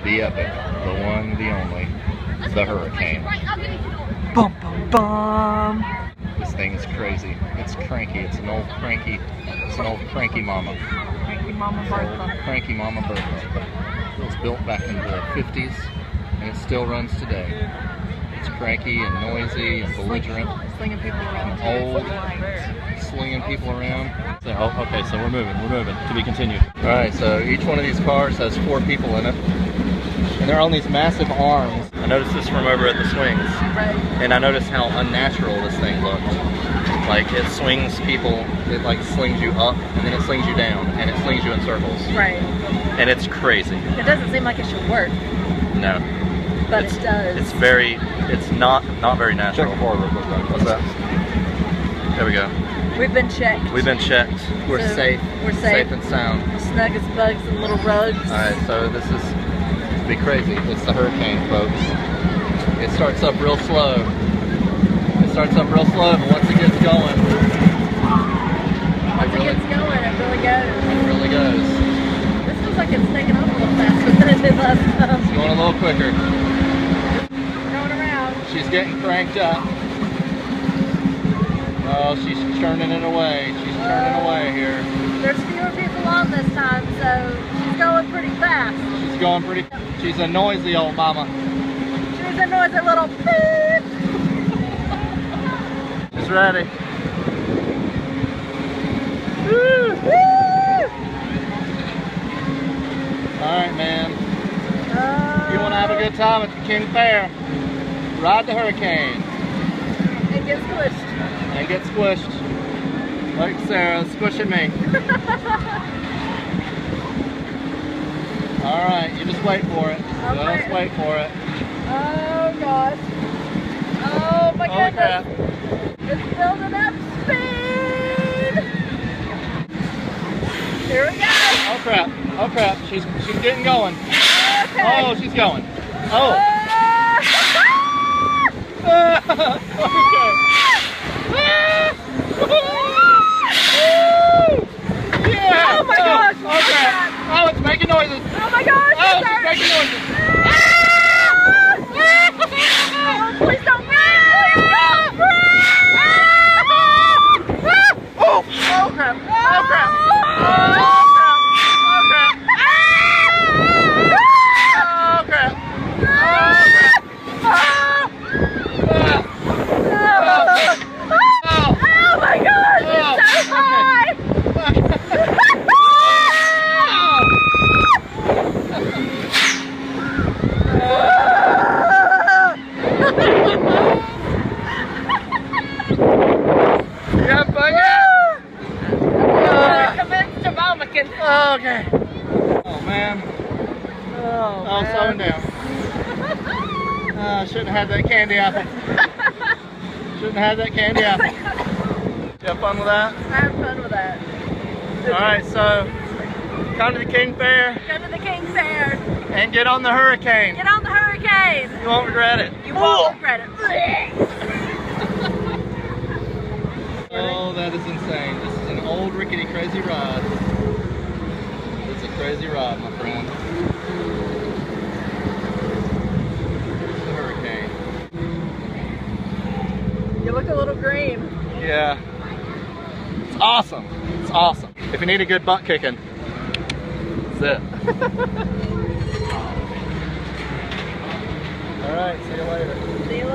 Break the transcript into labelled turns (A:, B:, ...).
A: the epic, the one, the only, the Hurricane.
B: Bum bum bum.
A: This thing's crazy. It's cranky. It's an old cranky mama.
B: Cranky Mama Bertha.
A: Cranky Mama Bertha. It was built back in the 50s and it still runs today. It's cranky and noisy and belligerent.
B: Slinging people around.
A: Old, slinging people around. So, okay, so we're moving. To be continued. Alright, so each one of these cars has 4 people in it. And they're on these massive arms. I noticed this from over at the swings.
B: Right.
A: And I noticed how unnatural this thing looked. Like it swings people, it like slings you up and then it slings you down and it slings you in circles.
B: Right.
A: And it's crazy.
B: It doesn't seem like it should work,
A: No.
B: but it does.
A: It's not very natural.
C: Check forward real quick.
A: What's that? There we go.
B: We've been checked.
A: We've been checked. We're
B: So,
A: safe.
B: we're safe.
A: and sound.
B: Snug as bugs and little rugs.
A: Alright, so this is to be crazy. It's the Hurricane, folks. It starts up real slow. But once it gets going,
B: Once it gets going, it really goes.
A: it really goes.
B: This feels like it's taking off a little faster than it did last time.
A: It's going a little quicker.
B: Going around.
A: She's getting cranked up. Oh, she's turning it away. She's turning away here.
B: There's fewer people on this time, so she's going pretty fast.
A: She's going pretty. She's a noisy old mama.
B: She's a noisy little beep.
A: She's ready.
B: Woo!
A: Alright, man. You want to have a good time at the King Fair? Ride the Hurricane
B: It gets squished.
A: and get squished. Like Sarah squishing me. Alright, you just wait for it. Just wait for it.
B: Oh gosh. Oh my
A: Holy
B: goodness.
A: crap.
B: It's building up speed. Here we go.
A: Oh crap. Oh crap. She's getting going.
B: Okay.
A: Oh, she's going. Oh. Okay. Yeah.
B: Oh my gosh.
A: Oh crap. Oh, it's making noises.
B: Oh my gosh.
A: Oh, she's making noises.
B: Oh, please don't break.
A: Oh, oh crap. Oh crap. Oh crap. Oh crap.
B: Oh my gosh, it's so high!
A: You have fun yet?
B: Commence to vomiting.
A: Okay. Oh man. Oh, slowing down. Shouldn't have had that candy apple. Shouldn't have had that candy apple. You have fun with that?
B: I had fun with that.
A: Alright, so come to the King Fair
B: Go to the King Fair.
A: and get on the Hurricane.
B: Get on the Hurricane.
A: You won't regret it.
B: You won't regret it.
A: Oh, that is insane. This is an old rickety crazy ride. It's a crazy ride, my friend. The Hurricane.
B: You look a little green.
A: Yeah. It's awesome. It's awesome. If you need a good butt kicking, that's it. Alright, see you later.
B: See you later.